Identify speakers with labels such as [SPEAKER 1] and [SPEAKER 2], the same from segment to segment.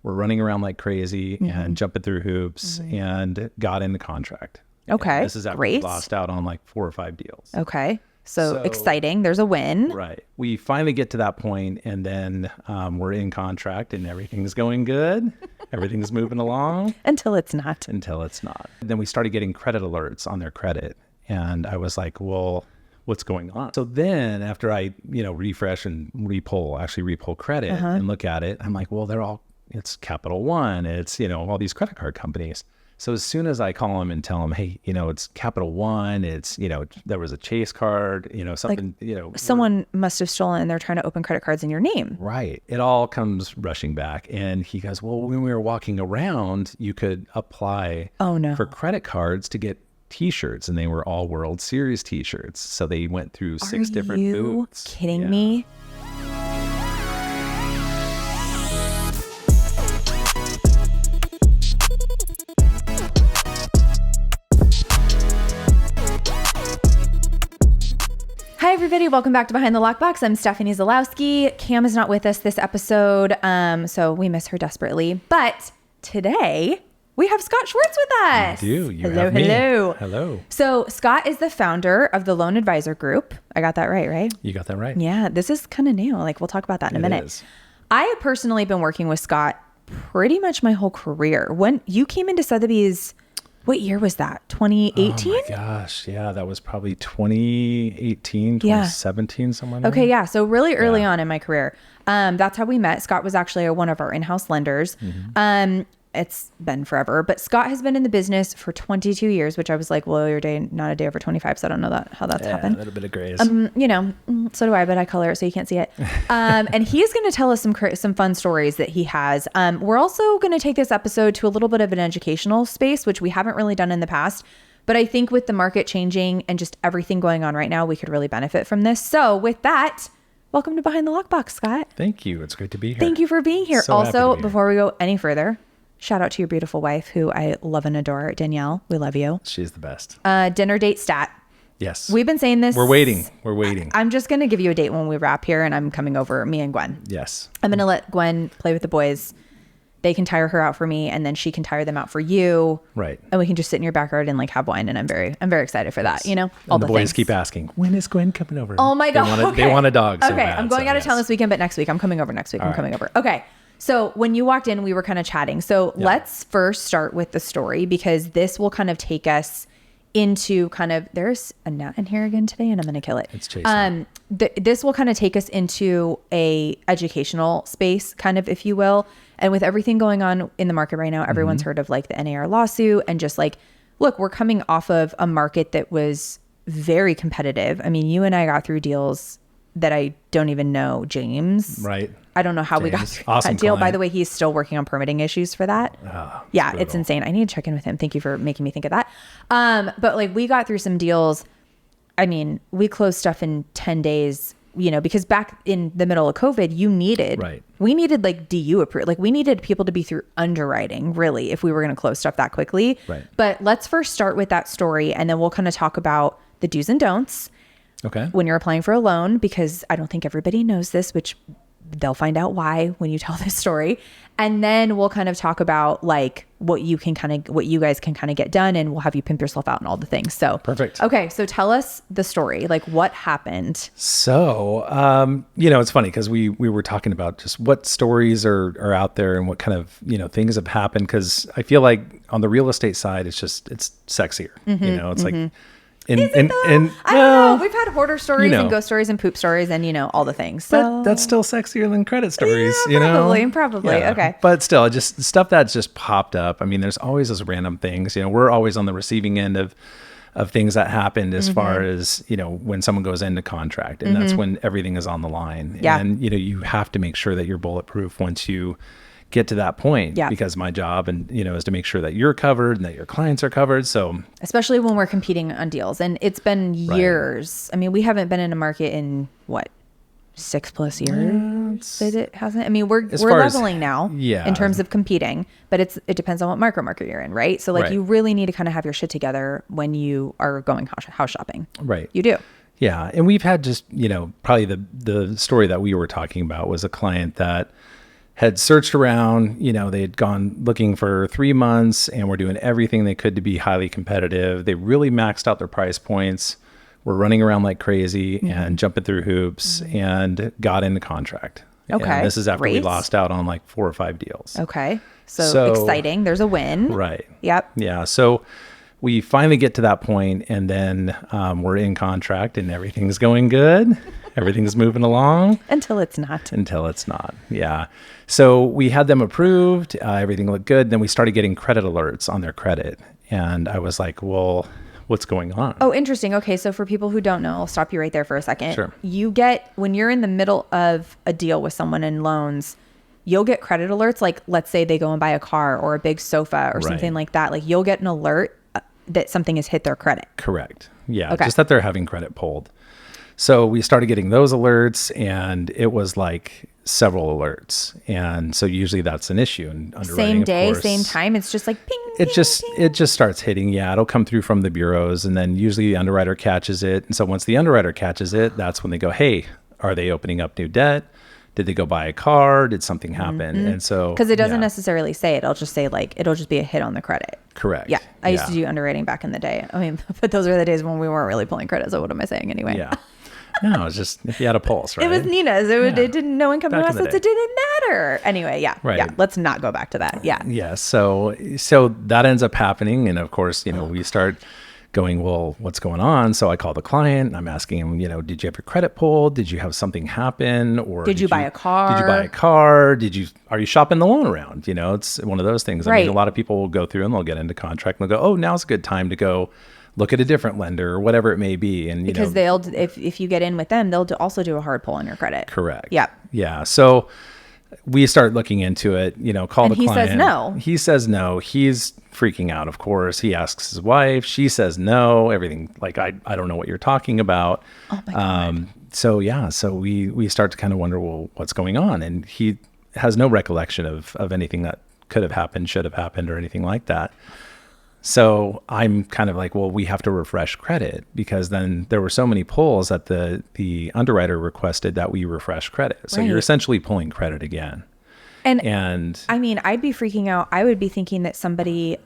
[SPEAKER 1] We're running around like crazy and jumping through hoops and got in the contract.
[SPEAKER 2] Okay.
[SPEAKER 1] And this is after we lost out on like 4 or 5 deals.
[SPEAKER 2] Okay. So exciting. There's a win.
[SPEAKER 1] Right. We finally get to that point, and then we're in contract and everything's going good. Everything's moving along.
[SPEAKER 2] Until it's not.
[SPEAKER 1] Then we started getting credit alerts on their credit. And I was like, well, what's going on? So then after I, refresh and repull credit and look at it, I'm like, well, it's Capital One. It's, all these credit card companies. So as soon as I call them and tell them, hey, it's Capital One, it's, there was a Chase card, something,
[SPEAKER 2] someone must have stolen and they're trying to open credit cards in your name.
[SPEAKER 1] Right. It all comes rushing back. And he goes, well, when we were walking around, you could apply for credit cards to get T-shirts, and they were all World Series T-shirts. So they went through 6 different booths.
[SPEAKER 2] Are you kidding me? Hi, everybody. Welcome back to Behind the Lockbox. I'm Stephanie Zalowski. Cam is not with us this episode, so we miss her desperately. But today, we have Scott Swartz with us.
[SPEAKER 1] You do. Hello.
[SPEAKER 2] So Scott is the founder of the Loan Advisor Group. I got that right?
[SPEAKER 1] You got that right.
[SPEAKER 2] Yeah, this is kind of new. We'll talk about that in a minute.
[SPEAKER 1] Is.
[SPEAKER 2] I have personally been working with Scott pretty much my whole career. When you came into Sotheby's, what year was that? 2018?
[SPEAKER 1] Oh my gosh. Yeah, that was probably 2018, 2017, somewhere like that.
[SPEAKER 2] Okay, yeah. So really early on in my career. That's how we met. Scott was actually one of our in-house lenders. It's been forever, but Scott has been in the business for 22 years, which I was like, well, you're not a day over 25. So I don't know how that's happened.
[SPEAKER 1] A little bit of grace.
[SPEAKER 2] So do I, but I color it so you can't see it. And he is going to tell us some fun stories that he has. We're also going to take this episode to a little bit of an educational space, which we haven't really done in the past. But I think with the market changing and just everything going on right now, we could really benefit from this. So with that, welcome to Behind the Lockbox, Scott.
[SPEAKER 1] Thank you. It's great to be here.
[SPEAKER 2] Thank you for being here.
[SPEAKER 1] So
[SPEAKER 2] also, before we go any further, shout out to your beautiful wife, who I love and adore, Danielle. We love you.
[SPEAKER 1] She's the best.
[SPEAKER 2] Dinner date stat.
[SPEAKER 1] Yes.
[SPEAKER 2] We've been saying this.
[SPEAKER 1] We're waiting.
[SPEAKER 2] I'm just going to give you a date when we wrap here, and I'm coming over, me and Gwen.
[SPEAKER 1] Yes.
[SPEAKER 2] I'm going to let Gwen play with the boys. They can tire her out for me, and then she can tire them out for you.
[SPEAKER 1] Right.
[SPEAKER 2] And we can just sit in your backyard and have wine. And I'm very excited for that.
[SPEAKER 1] All the boys things. Keep asking, when is Gwen coming over?
[SPEAKER 2] Oh my God.
[SPEAKER 1] They want a dog. So
[SPEAKER 2] okay.
[SPEAKER 1] Bad,
[SPEAKER 2] I'm going out of town this weekend, but next week I'm coming over coming over. Okay. So when you walked in, we were kind of chatting. So let's first start with the story, because this will kind of take us into there's a gnat in here again today, and I'm going to kill it.
[SPEAKER 1] It's chasing.
[SPEAKER 2] This will kind of take us into a educational space, kind of, if you will. And with everything going on in the market right now, everyone's heard of the NAR lawsuit, and just look, we're coming off of a market that was very competitive. I mean, you and I got through deals that I don't even know, James.
[SPEAKER 1] Right.
[SPEAKER 2] I don't know how we got through
[SPEAKER 1] awesome
[SPEAKER 2] that deal.
[SPEAKER 1] client.
[SPEAKER 2] By the way, he's still working on permitting issues for that. Yeah, brutal. It's insane. I need to check in with him. Thank you for making me think of that. But we got through some deals. I mean, we closed stuff in 10 days, because back in the middle of COVID, we needed DU approved. We needed people to be through underwriting, really, if we were going to close stuff that quickly.
[SPEAKER 1] Right.
[SPEAKER 2] But let's first start with that story, and then we'll kind of talk about the do's and don'ts.
[SPEAKER 1] Okay.
[SPEAKER 2] When you're applying for a loan, because I don't think everybody knows this, which they'll find out why when you tell this story. And then we'll kind of talk about what you guys can kind of get done, and we'll have you pimp yourself out and all the things. So
[SPEAKER 1] perfect.
[SPEAKER 2] Okay. So tell us the story, what happened?
[SPEAKER 1] So, it's funny because we were talking about just what stories are out there and what kind of, things have happened. Cause I feel like on the real estate side, it's sexier, it's
[SPEAKER 2] I don't know. We've had hoarder stories and ghost stories and poop stories and, all the things. So.
[SPEAKER 1] But that's still sexier than credit stories,
[SPEAKER 2] Probably. Yeah. Okay.
[SPEAKER 1] But still, just stuff that's just popped up. I mean, there's always those random things, we're always on the receiving end of things that happened as far as, when someone goes into contract, and that's when everything is on the line.
[SPEAKER 2] Yeah.
[SPEAKER 1] And, you have to make sure that you're bulletproof once you get to that point, because my job is to make sure that you're covered and that your clients are covered. So
[SPEAKER 2] especially when we're competing on deals, and it's been years. Right. I mean, we haven't been in a market in 6+ years. It hasn't. I mean, we're leveling now in terms of competing, but it depends on what micro market you're in, right? So you really need to kind of have your shit together when you are going house shopping.
[SPEAKER 1] Right.
[SPEAKER 2] You do.
[SPEAKER 1] Yeah. And we've had just, probably the story that we were talking about was a client that had searched around, they had gone looking for 3 months and were doing everything they could to be highly competitive. They really maxed out their price points, were running around like crazy and jumping through hoops and got into contract.
[SPEAKER 2] Okay.
[SPEAKER 1] And this is after we lost out on like 4 or 5 deals.
[SPEAKER 2] Okay. So exciting. There's a win.
[SPEAKER 1] Right.
[SPEAKER 2] Yep.
[SPEAKER 1] Yeah. So we finally get to that point, and then we're in contract and everything's going good. Everything's moving along.
[SPEAKER 2] Until it's not.
[SPEAKER 1] Yeah. So we had them approved. Everything looked good. Then we started getting credit alerts on their credit. And I was like, well, what's going on?
[SPEAKER 2] Oh, interesting. Okay. So for people who don't know, I'll stop you right there for a second.
[SPEAKER 1] Sure.
[SPEAKER 2] When you're in the middle of a deal with someone in loans, you'll get credit alerts. Like, let's say they go and buy a car or a big sofa or something like that. Like, you'll get an alert that something has hit their credit.
[SPEAKER 1] Correct. Yeah.
[SPEAKER 2] Okay.
[SPEAKER 1] Just that they're having credit pulled. So we started getting those alerts, and it was like several alerts. And so usually that's an issue in underwriting.
[SPEAKER 2] Same day,
[SPEAKER 1] of course.
[SPEAKER 2] same time. It's just like ping,
[SPEAKER 1] It
[SPEAKER 2] ping,
[SPEAKER 1] just
[SPEAKER 2] ping.
[SPEAKER 1] it just starts hitting. Yeah, it'll come through from the bureaus, and then usually the underwriter catches it. And so once the underwriter catches it, that's when they go, hey, are they opening up new debt? Did they go buy a car? Did something happen? And so
[SPEAKER 2] Because it doesn't necessarily say it. It'll just say it'll just be a hit on the credit.
[SPEAKER 1] Correct.
[SPEAKER 2] Yeah. I used to do underwriting back in the day. I mean, but those were the days when we weren't really pulling credit. So what am I saying anyway?
[SPEAKER 1] Yeah. No, it's just if you had a pulse, right?
[SPEAKER 2] It was Nina's. It didn't, no one come to
[SPEAKER 1] Back
[SPEAKER 2] us.
[SPEAKER 1] in the
[SPEAKER 2] It didn't matter. Anyway, yeah.
[SPEAKER 1] Right.
[SPEAKER 2] Yeah. Let's not go back to that. Yeah.
[SPEAKER 1] Yeah. So that ends up happening. And of course, we start going, well, what's going on? So I call the client and I'm asking him, did you have your credit pulled? Did you have something happen? Or
[SPEAKER 2] did you buy a car?
[SPEAKER 1] Did you buy a car? Are you shopping the loan around? It's one of those things. I mean, a lot of people will go through and they'll get into contract and they'll go, oh, now's a good time to go look at a different lender or whatever it may be. And
[SPEAKER 2] because if you get in with them, they'll also do a hard pull on your credit.
[SPEAKER 1] Correct.
[SPEAKER 2] Yeah.
[SPEAKER 1] Yeah. So we start looking into it, call the client.
[SPEAKER 2] He says no.
[SPEAKER 1] He says no. He's freaking out, of course. He asks his wife. She says no. Everything, like, I don't know what you're talking about.
[SPEAKER 2] Oh my God.
[SPEAKER 1] So we start to kind of wonder, well, what's going on? And he has no recollection of anything that could have happened, should have happened, or anything like that. So I'm kind of like, well, we have to refresh credit, because then there were so many pulls that the underwriter requested that we refresh credit. So you're essentially pulling credit again. And
[SPEAKER 2] I mean, I'd be freaking out. I would be thinking that somebody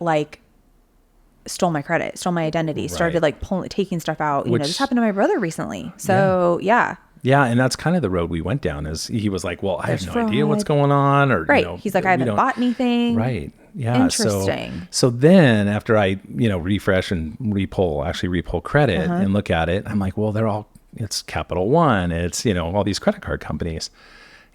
[SPEAKER 2] stole my credit, stole my identity, started taking stuff out. This happened to my brother recently. So yeah.
[SPEAKER 1] Yeah, and that's kind of the road we went down. Is he was like, well, I have no idea what's going on, or
[SPEAKER 2] he's like, I haven't bought anything.
[SPEAKER 1] Right. Yeah.
[SPEAKER 2] Interesting.
[SPEAKER 1] So then after I, refresh and repull credit and look at it, I'm like, well, it's Capital One, it's, all these credit card companies.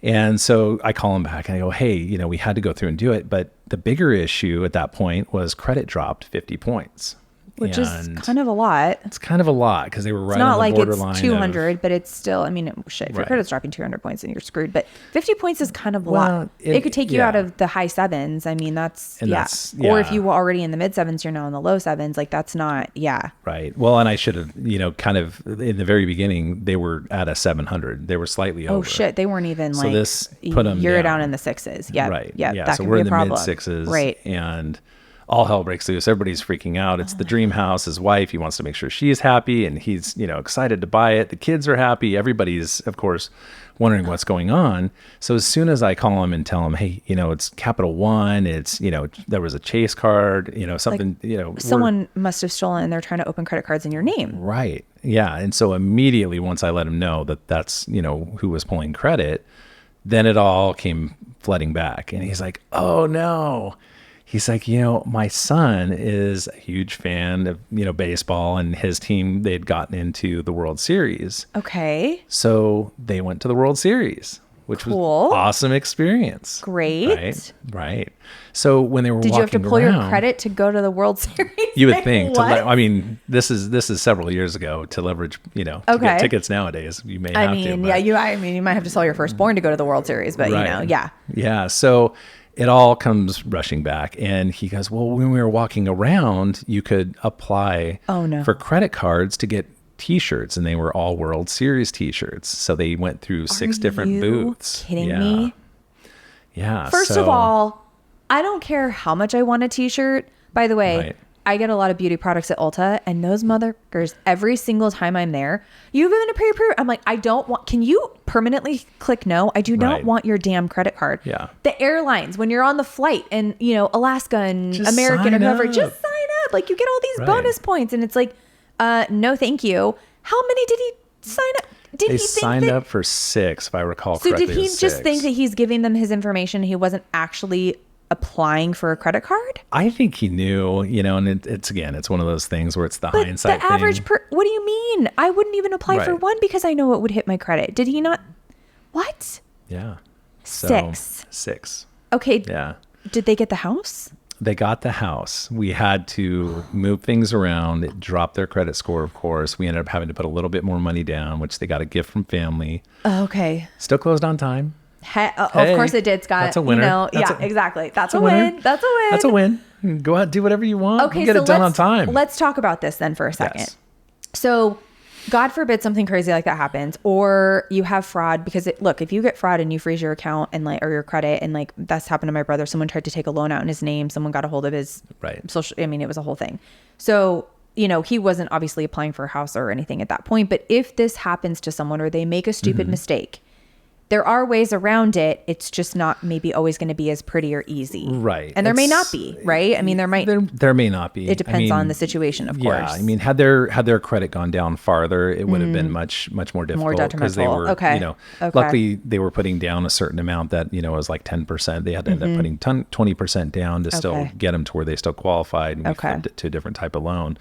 [SPEAKER 1] And so I call him back and I go, hey, we had to go through and do it. But the bigger issue at that point was credit dropped 50 points.
[SPEAKER 2] Which is kind of a lot.
[SPEAKER 1] It's kind of a lot because they were right
[SPEAKER 2] on
[SPEAKER 1] the borderline.
[SPEAKER 2] It's 200, but it's still, I mean, shit, if your credit's dropping 200 points, then you're screwed. But 50 points is kind of a lot. It could take you out of the high sevens. I mean, or if you were already in the mid sevens, you're now in the low sevens. Like, that's not,
[SPEAKER 1] Right. Well, and I should have, kind of in the very beginning, they were at a 700. They were slightly over.
[SPEAKER 2] Oh, shit. They weren't even
[SPEAKER 1] so this put them
[SPEAKER 2] you're down in the sixes. Yeah.
[SPEAKER 1] Right.
[SPEAKER 2] Yeah.
[SPEAKER 1] Yeah.
[SPEAKER 2] That
[SPEAKER 1] So
[SPEAKER 2] could
[SPEAKER 1] we're
[SPEAKER 2] be
[SPEAKER 1] in
[SPEAKER 2] a
[SPEAKER 1] the
[SPEAKER 2] problem.
[SPEAKER 1] mid sixes.
[SPEAKER 2] Right.
[SPEAKER 1] And all hell breaks loose. Everybody's freaking out. It's the dream house. His wife, he wants to make sure she's happy, and he's, excited to buy it. The kids are happy. Everybody's, of course, wondering what's going on. So as soon as I call him and tell him, hey, it's Capital One, it's, there was a Chase card, something,
[SPEAKER 2] someone must have stolen, and they're trying to open credit cards in your name.
[SPEAKER 1] Right. Yeah. And so immediately once I let him know that that's, who was pulling credit, then it all came flooding back. And he's like, oh no. He's like, my son is a huge fan of, baseball, and his team, they had gotten into the World Series.
[SPEAKER 2] Okay.
[SPEAKER 1] So they went to the World Series, which was awesome experience.
[SPEAKER 2] Great.
[SPEAKER 1] Right. So when they were
[SPEAKER 2] Did you have to pull your credit to go to the World Series?
[SPEAKER 1] You would think. I mean, this is several years ago to leverage, to get tickets nowadays. You may have to.
[SPEAKER 2] You might have to sell your firstbborn to go to the World Series, but yeah.
[SPEAKER 1] Yeah. So it all comes rushing back. And he goes, well, when we were walking around, you could apply for credit cards to get T-shirts, and they were all World Series T-shirts. So they went through 6 different booths.
[SPEAKER 2] Kidding me?
[SPEAKER 1] Yeah.
[SPEAKER 2] First of all, I don't care how much I want a T-shirt. By the way, I get a lot of beauty products at Ulta, and those motherfuckers, every single time I'm there, you've been a pre-approved. I'm like, I don't want, can you permanently click no? I do not want your damn credit card.
[SPEAKER 1] Yeah.
[SPEAKER 2] The airlines, when you're on the flight and, you know, Alaska and
[SPEAKER 1] Just
[SPEAKER 2] American or
[SPEAKER 1] sign
[SPEAKER 2] whatever,
[SPEAKER 1] up.
[SPEAKER 2] just sign up. Like, you get all these bonus points. And it's like, no, thank you. How many did he sign up? Did
[SPEAKER 1] They
[SPEAKER 2] he think
[SPEAKER 1] signed
[SPEAKER 2] that,
[SPEAKER 1] up for 6, if I recall
[SPEAKER 2] so
[SPEAKER 1] correctly.
[SPEAKER 2] did he just think that he's giving them his information? He wasn't actually applying for a credit card?
[SPEAKER 1] I think he knew, you know, and it's one of those things where it's the
[SPEAKER 2] But
[SPEAKER 1] hindsight
[SPEAKER 2] the average
[SPEAKER 1] thing.
[SPEAKER 2] what do you mean? I wouldn't even apply for
[SPEAKER 1] Right.
[SPEAKER 2] one because I know it would hit my credit. Did he not? What?
[SPEAKER 1] Yeah. So,
[SPEAKER 2] 6.
[SPEAKER 1] 6.
[SPEAKER 2] Okay.
[SPEAKER 1] Yeah.
[SPEAKER 2] Did they get the house?
[SPEAKER 1] They got the house. We had to move things around. It dropped their credit score, of course. We ended up having to put a little bit more money down, which they got a gift from family.
[SPEAKER 2] Oh, okay.
[SPEAKER 1] Still closed on time.
[SPEAKER 2] Of
[SPEAKER 1] Hey,
[SPEAKER 2] course it did, Scott.
[SPEAKER 1] that's a winner.
[SPEAKER 2] You know,
[SPEAKER 1] That's
[SPEAKER 2] yeah, exactly. That's a
[SPEAKER 1] winner.
[SPEAKER 2] win. That's a win.
[SPEAKER 1] That's a win. Go out, do whatever you want.
[SPEAKER 2] Okay,
[SPEAKER 1] You get
[SPEAKER 2] so
[SPEAKER 1] it done on time.
[SPEAKER 2] Let's talk about this then for a second.
[SPEAKER 1] Yes.
[SPEAKER 2] So, God forbid something crazy like that happens, or you have fraud because look, if you get fraud and you freeze your account and like, or your credit, and like that's happened to my brother. Someone tried to take a loan out in his name. Someone got a hold of his social. I mean, it was a whole thing. So, you know, he wasn't obviously applying for a house or anything at that point. But if this happens to someone or they make a stupid mistake, there are ways around it. It's just not maybe always going to be as pretty or easy.
[SPEAKER 1] Right.
[SPEAKER 2] And there may not be, right? I mean, there might.
[SPEAKER 1] There may not be.
[SPEAKER 2] It depends on the situation, of course.
[SPEAKER 1] Yeah, I mean, had their credit gone down farther, it would have been much more difficult because they were,
[SPEAKER 2] Okay.
[SPEAKER 1] you know,
[SPEAKER 2] Okay.
[SPEAKER 1] luckily they were putting down a certain amount that, you know, was like 10%. They had to end up putting 20% down to still get them to where they still qualified, and we flipped it to a different type of loan.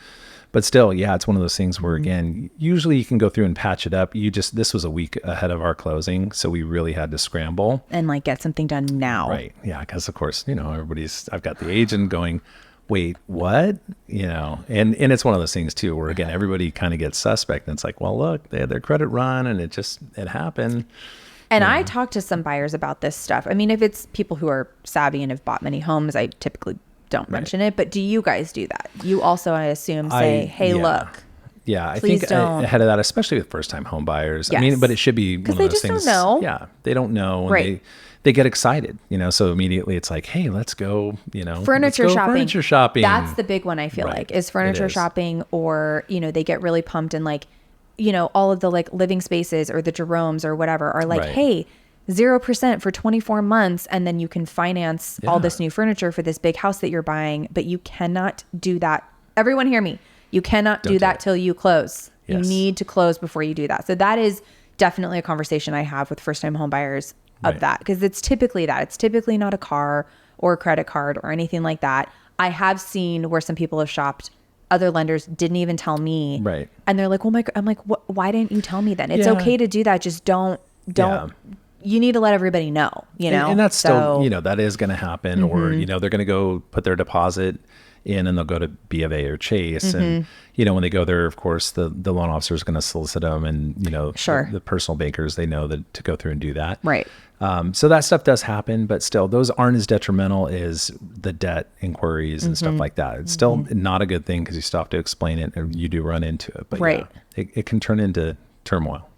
[SPEAKER 1] But still, yeah, it's one of those things where, again, usually you can go through and patch it up. This was a week ahead of our closing, so we really had to scramble.
[SPEAKER 2] And like get something done now.
[SPEAKER 1] Right. Yeah, because of course, you know, I've got the agent going, wait, what? You know, and it's one of those things too, where again, everybody kind of gets suspect, and it's like, well, look, they had their credit run and it happened.
[SPEAKER 2] And I talked to some buyers about this stuff. I mean, if it's people who are savvy and have bought many homes, I typically don't mention it. But do you guys do that? You also, I assume, say, hey, look.
[SPEAKER 1] Yeah, I
[SPEAKER 2] please
[SPEAKER 1] think
[SPEAKER 2] don't.
[SPEAKER 1] ahead of that, especially with first-time home buyers.
[SPEAKER 2] Yes.
[SPEAKER 1] I mean, but it should be one of
[SPEAKER 2] they
[SPEAKER 1] those
[SPEAKER 2] just
[SPEAKER 1] things.
[SPEAKER 2] don't know.
[SPEAKER 1] Yeah, they don't know, and
[SPEAKER 2] Right.
[SPEAKER 1] they get excited, you know. So immediately it's like, hey, let's go, you know,
[SPEAKER 2] Furniture
[SPEAKER 1] let's go
[SPEAKER 2] shopping.
[SPEAKER 1] Furniture shopping.
[SPEAKER 2] That's the big one, I feel like, is furniture shopping, or, you know, they get really pumped and like, you know, all of the like living spaces or the Jeromes or whatever are like, hey, 0% for 24 months. And then you can finance all this new furniture for this big house that you're buying, but you cannot do that. Everyone hear me. You cannot do that till you close. You need to close before you do that. So that is definitely a conversation I have with first-time home buyers of that, because it's typically that. It's typically not a car or a credit card or anything like that. I have seen where some people have shopped. Other lenders didn't even tell me.
[SPEAKER 1] Right.
[SPEAKER 2] And they're like, well, I'm like, why didn't you tell me then? It's okay to do that. Just don't. You need to let everybody know, you know?
[SPEAKER 1] And that's still, you know, that is going to happen, or, you know, they're going to go put their deposit in and they'll go to B of A or Chase. And, you know, when they go there, of course, the loan officer is going to solicit them, and, you know, the personal bankers, they know that to go through and do that.
[SPEAKER 2] Right.
[SPEAKER 1] So that stuff does happen, but still those aren't as detrimental as the debt inquiries and stuff like that. It's still not a good thing because you still have to explain it and you do run into it, but yeah, it can turn into turmoil.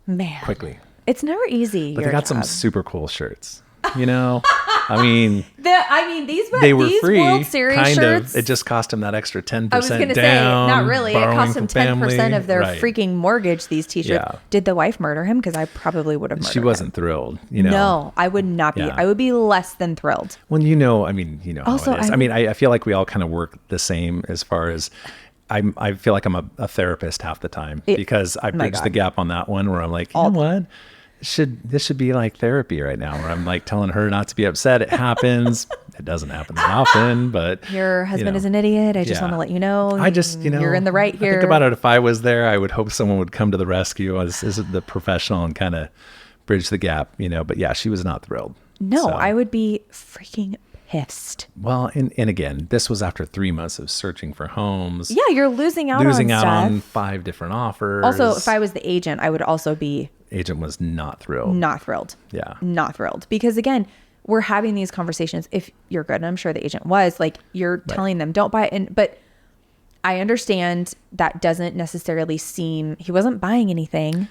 [SPEAKER 2] Man.
[SPEAKER 1] Quickly.
[SPEAKER 2] It's never easy.
[SPEAKER 1] But they got some super cool shirts, you know? I mean,
[SPEAKER 2] they were free. World Series
[SPEAKER 1] kind
[SPEAKER 2] shirts.
[SPEAKER 1] of. It just cost them that extra 10%
[SPEAKER 2] I was going to say, not really. It cost them 10% of their freaking mortgage, these t-shirts. Yeah. Did the wife murder him? Because I probably would have murdered him.
[SPEAKER 1] She wasn't thrilled, you know?
[SPEAKER 2] No, I would not be. I would be less than thrilled.
[SPEAKER 1] Well, you know, I mean, you know how
[SPEAKER 2] also,
[SPEAKER 1] it is. I mean, I feel like we all kind of work the same as far as... I feel like I'm a therapist half the time because I bridge the gap on that one where I'm like, you know what? This should be like therapy right now, where I'm like telling her not to be upset. It happens. It doesn't happen that often, but
[SPEAKER 2] your husband is an idiot. I just want to let you know.
[SPEAKER 1] I just, you know,
[SPEAKER 2] you're in the right here.
[SPEAKER 1] I think about it. If I was there, I would hope someone would come to the rescue as the professional and kind of bridge the gap, you know. But yeah, she was not thrilled.
[SPEAKER 2] No, I would be freaking pissed.
[SPEAKER 1] Well, and again, this was after 3 months of searching for homes.
[SPEAKER 2] Yeah, you're losing out
[SPEAKER 1] on 5 different offers.
[SPEAKER 2] Also, if I was the agent, I would also be...
[SPEAKER 1] Agent was not thrilled.
[SPEAKER 2] Not thrilled.
[SPEAKER 1] Yeah.
[SPEAKER 2] Not thrilled. Because again, we're having these conversations. If you're good, and I'm sure the agent was, like, you're telling them, don't buy it. But I understand that doesn't necessarily seem... He wasn't buying anything.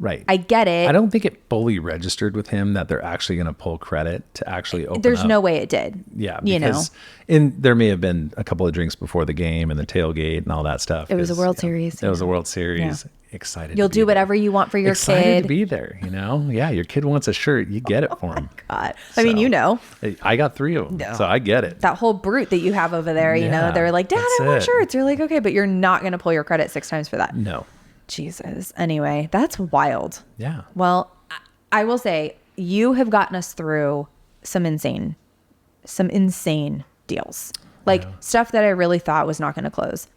[SPEAKER 1] Right.
[SPEAKER 2] I get it.
[SPEAKER 1] I don't think it fully registered with him that they're actually going to pull credit to actually open
[SPEAKER 2] There's
[SPEAKER 1] up.
[SPEAKER 2] no way it did.
[SPEAKER 1] Yeah.
[SPEAKER 2] You know,
[SPEAKER 1] And there may have been a couple of drinks before the game and the tailgate and all that stuff.
[SPEAKER 2] it was a World Series.
[SPEAKER 1] It was a World Series. Excited.
[SPEAKER 2] You'll do whatever you want for your
[SPEAKER 1] Excited
[SPEAKER 2] kid.
[SPEAKER 1] to be there, you know? Yeah, your kid wants a shirt. You get it for him.
[SPEAKER 2] God. I mean, you know.
[SPEAKER 1] I got 3 of them, so I get it.
[SPEAKER 2] That whole brute that you have over there, you know, they're like, Dad, I want shirts. You're like, okay, but you're not going to pull your credit 6 times for that.
[SPEAKER 1] No.
[SPEAKER 2] Jesus. Anyway, that's wild.
[SPEAKER 1] Yeah.
[SPEAKER 2] Well, I will say you have gotten us through some insane deals. Like stuff that I really thought was not going to close.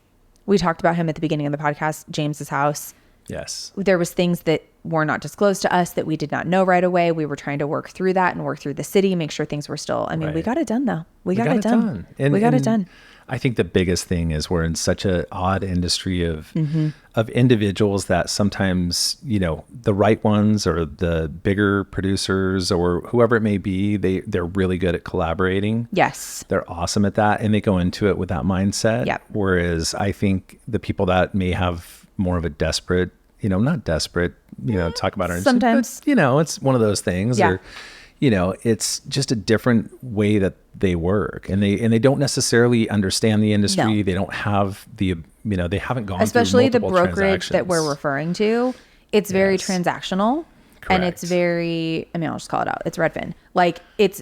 [SPEAKER 2] We talked about him at the beginning of the podcast, James's house.
[SPEAKER 1] Yes.
[SPEAKER 2] There was things that were not disclosed to us that we did not know right away. We were trying to work through that and work through the city, make sure things were still, I mean, we got it done though. We got it done. We got it done.
[SPEAKER 1] I think the biggest thing is we're in such an odd industry of individuals that sometimes, you know, the right ones or the bigger producers or whoever it may be, they're really good at collaborating.
[SPEAKER 2] Yes.
[SPEAKER 1] They're awesome at that. And they go into it with that mindset.
[SPEAKER 2] Yep.
[SPEAKER 1] Whereas I think the people that may have more of a desperate, you know, not desperate, you know, talk about our
[SPEAKER 2] sometimes,
[SPEAKER 1] but, you know, it's one of those things.
[SPEAKER 2] Yeah.
[SPEAKER 1] Or, you know, it's just a different way that they work, and they don't necessarily understand the industry.
[SPEAKER 2] No.
[SPEAKER 1] They don't have the, you know, they haven't gone
[SPEAKER 2] especially
[SPEAKER 1] through
[SPEAKER 2] the
[SPEAKER 1] multiple
[SPEAKER 2] brokerage that we're referring to. It's very
[SPEAKER 1] Yes.
[SPEAKER 2] transactional. And it's very, I mean, I'll just call it out. It's Redfin. Like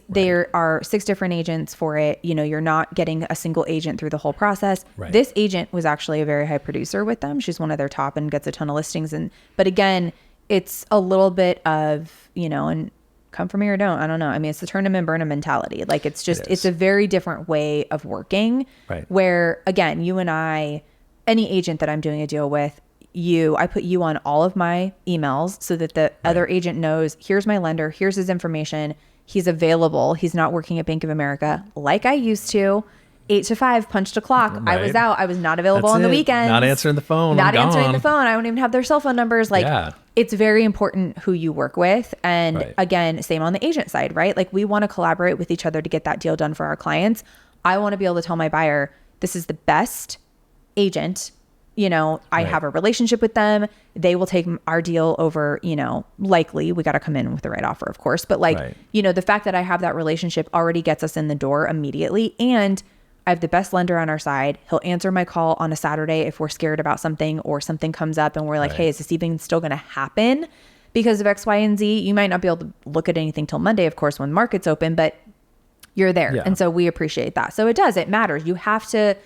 [SPEAKER 2] there are 6 different agents for it. You know, you're not getting a single agent through the whole process.
[SPEAKER 1] Right.
[SPEAKER 2] This agent was actually a very high producer with them. She's one of their top and gets a ton of listings. But again, it's a little bit of, you know, and come for me or don't. I don't know. I mean, it's the turn 'em and burn 'em mentality. Like it's a very different way of working.
[SPEAKER 1] Right.
[SPEAKER 2] Where again, you and I, any agent that I'm doing a deal with, I put you on all of my emails so that the other agent knows, here's my lender, here's his information. He's available. He's not working at Bank of America like I used to. 8 to 5, punched a clock.
[SPEAKER 1] Right.
[SPEAKER 2] I was out. I was not available on the weekends.
[SPEAKER 1] Not answering the phone.
[SPEAKER 2] Not answering the phone. I don't even have their cell phone numbers. Like it's very important who you work with. And again, same on the agent side, right? Like we want to collaborate with each other to get that deal done for our clients. I want to be able to tell my buyer, this is the best agent. You know, I have a relationship with them. They will take our deal over, you know, likely we got to come in with the right offer, of course. But like, you know, the fact that I have that relationship already gets us in the door immediately. And I have the best lender on our side. He'll answer my call on a Saturday if we're scared about something or something comes up and we're like, hey, is this even still going to happen because of X, Y, and Z? You might not be able to look at anything till Monday, of course, when market's open, but you're there. And so we appreciate that. So it matters. You have to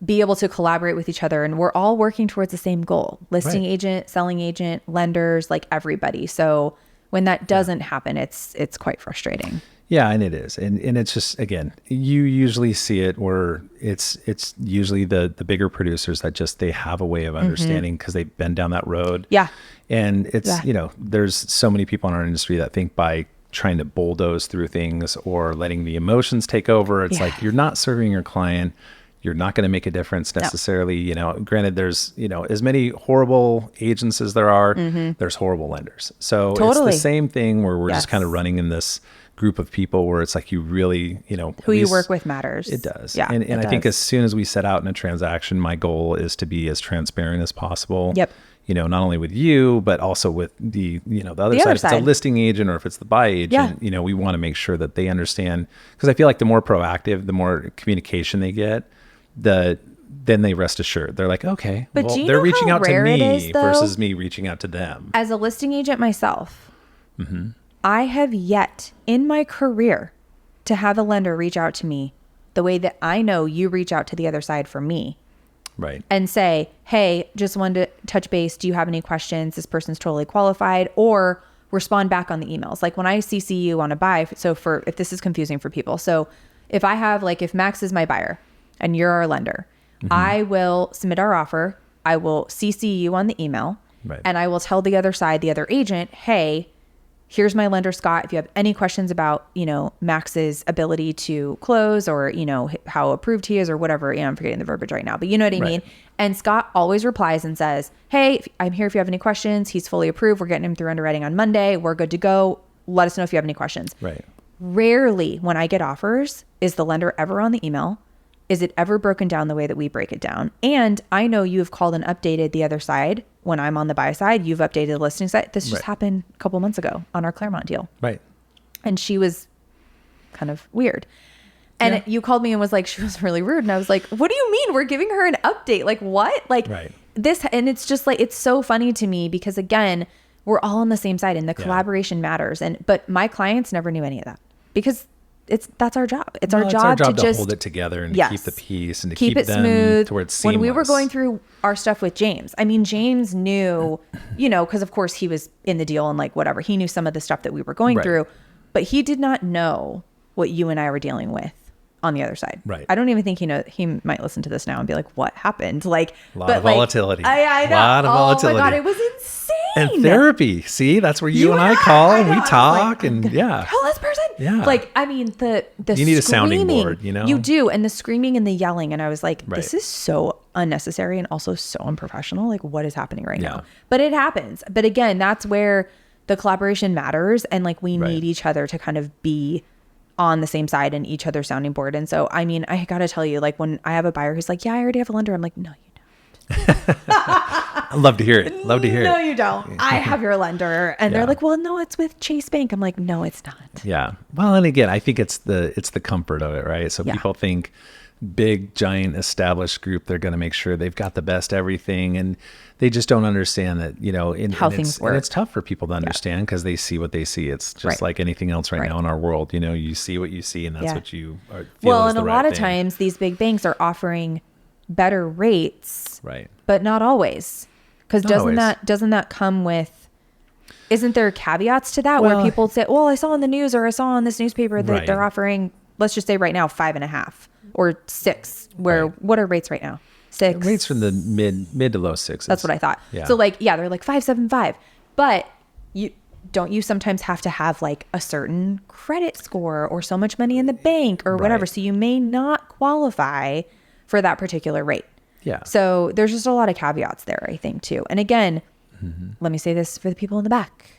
[SPEAKER 2] be able to collaborate with each other, and we're all working towards the same goal: listing agent, selling agent, lenders, like everybody. So when that doesn't happen, it's quite frustrating.
[SPEAKER 1] Yeah, and it is. And it's just, again, you usually see it where it's usually the bigger producers that just, they have a way of understanding because they've been down that road.
[SPEAKER 2] Yeah.
[SPEAKER 1] And it's, you know, there's so many people in our industry that think by trying to bulldoze through things or letting the emotions take over, it's like, you're not serving your client. You're not going to make a difference necessarily. You know, granted, there's, you know, as many horrible agents as there are, there's horrible lenders. So it's the same thing where we're just kind of running in this group of people where it's like, you really, you know,
[SPEAKER 2] who you work with matters.
[SPEAKER 1] It does.
[SPEAKER 2] Yeah.
[SPEAKER 1] And I think as soon as we set out in a transaction, my goal is to be as transparent as possible.
[SPEAKER 2] Yep.
[SPEAKER 1] You know, not only with you, but also with the, you know, the other side. If it's a listing agent or if it's the buy agent, you know, we want to make sure that they understand, because I feel like the more proactive, the more communication they get, then they rest assured. They're like, okay,
[SPEAKER 2] but
[SPEAKER 1] well,
[SPEAKER 2] do you
[SPEAKER 1] they're
[SPEAKER 2] know
[SPEAKER 1] reaching
[SPEAKER 2] how
[SPEAKER 1] out to
[SPEAKER 2] rare it
[SPEAKER 1] me
[SPEAKER 2] is, though?
[SPEAKER 1] versus me reaching out to them.
[SPEAKER 2] As a listing agent myself, I have yet in my career to have a lender reach out to me the way that I know you reach out to the other side for me.
[SPEAKER 1] Right.
[SPEAKER 2] And say, hey, just wanted to touch base. Do you have any questions? This person's totally qualified. Or respond back on the emails. Like when I CC you on a buy. So if this is confusing for people. So if I have, like, if Max is my buyer and you're our lender, I will submit our offer. I will CC you on the email.
[SPEAKER 1] Right.
[SPEAKER 2] And I will tell the other side, the other agent, hey, here's my lender, Scott. If you have any questions about, you know, Max's ability to close or, you know, how approved he is or whatever, you know, I'm forgetting the verbiage right now, but you know what I mean? And Scott always replies and says, hey, I'm here if you have any questions. He's fully approved. We're getting him through underwriting on Monday. We're good to go. Let us know if you have any questions.
[SPEAKER 1] Right.
[SPEAKER 2] Rarely when I get offers is the lender ever on the email. is it ever broken down the way that we break it down? And I know you have called and updated the other side. When I'm on the buy side, you've updated the listing side. This just happened a couple months ago on our Claremont deal.
[SPEAKER 1] Right.
[SPEAKER 2] And she was kind of weird. And you called me and was like, she was really rude. And I was like, what do you mean? We're giving her an update. Like what? Like this. And it's just like, it's so funny to me because again, we're all on the same side and the collaboration matters. But my clients never knew any of that because that's our job. It's our job to just
[SPEAKER 1] hold it together and to keep the peace and to
[SPEAKER 2] keep it
[SPEAKER 1] them
[SPEAKER 2] smooth.
[SPEAKER 1] Towards seamless.
[SPEAKER 2] When we were going through our stuff with James, I mean, James knew, because of course he was in the deal and like whatever, he knew some of the stuff that we were going through, but he did not know what you and I were dealing with on the other side.
[SPEAKER 1] Right.
[SPEAKER 2] I don't even think he might listen to this now and be like, what happened? Like,
[SPEAKER 1] a lot of volatility.
[SPEAKER 2] I know.
[SPEAKER 1] A lot of volatility.
[SPEAKER 2] Oh my God, it was insane.
[SPEAKER 1] And therapy. See, that's where you and I call and we talk and
[SPEAKER 2] tell this person.
[SPEAKER 1] Yeah.
[SPEAKER 2] Like, I mean, the
[SPEAKER 1] you need a sounding board,
[SPEAKER 2] You do. And the screaming and the yelling. And I was like, this is so unnecessary and also so unprofessional. Like, what is happening right now? But it happens. But again, that's where the collaboration matters. And like, we need each other to kind of be on the same side and each other's sounding board. And so, I mean, I got to tell you, like when I have a buyer who's like, yeah, I already have a lender. I'm like, no, you don't.
[SPEAKER 1] I love to hear it.
[SPEAKER 2] No, you don't. I have your lender. And they're like, well, no, it's with Chase Bank. I'm like, no, it's not.
[SPEAKER 1] Yeah. Well, and again, I think it's the comfort of it, right? So people think big, giant, established group, they're going to make sure they've got the best everything. And they just don't understand that,
[SPEAKER 2] how things work.
[SPEAKER 1] And it's tough for people to understand because they see what they see. It's just like anything else right now in our world. You see what you see and that's what you feel
[SPEAKER 2] well,
[SPEAKER 1] is
[SPEAKER 2] and
[SPEAKER 1] the
[SPEAKER 2] a lot
[SPEAKER 1] right
[SPEAKER 2] of
[SPEAKER 1] thing.
[SPEAKER 2] times these big banks are offering better rates,
[SPEAKER 1] right?
[SPEAKER 2] But not always. Because doesn't that come with, isn't there caveats to that where people say, well, I saw in the news or I saw on this newspaper that they're offering, let's just say right now, 5.5 or 6, where what are rates right now? 6.
[SPEAKER 1] Rates from the mid to low 6s.
[SPEAKER 2] That's what I thought.
[SPEAKER 1] Yeah.
[SPEAKER 2] So like, they're like 5.75, but you sometimes have to have like a certain credit score or so much money in the bank or whatever. So you may not qualify for that particular rate.
[SPEAKER 1] Yeah.
[SPEAKER 2] So there's just a lot of caveats there, I think, too. And again, let me say this for the people in the back.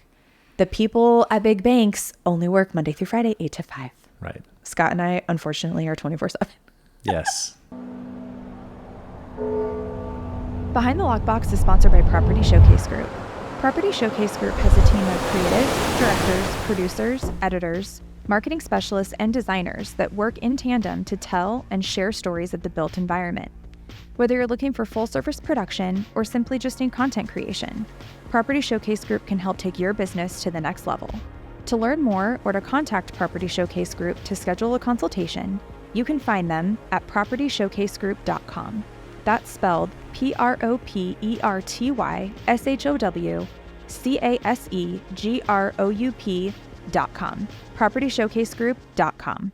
[SPEAKER 2] The people at big banks only work Monday through Friday, 8 to 5.
[SPEAKER 1] Right.
[SPEAKER 2] Scott and I, unfortunately, are 24/7.
[SPEAKER 1] Yes.
[SPEAKER 2] Behind the Lockbox is sponsored by Property Showcase Group. Property Showcase Group has a team of creatives, directors, producers, editors, marketing specialists, and designers that work in tandem to tell and share stories of the built environment. Whether you're looking for full-service production or simply just need content creation, Property Showcase Group can help take your business to the next level. To learn more or to contact Property Showcase Group to schedule a consultation, you can find them at propertyshowcasegroup.com. That's spelled PROPERTYSHOWCASEGROUP.com. PropertyShowcaseGroup.com.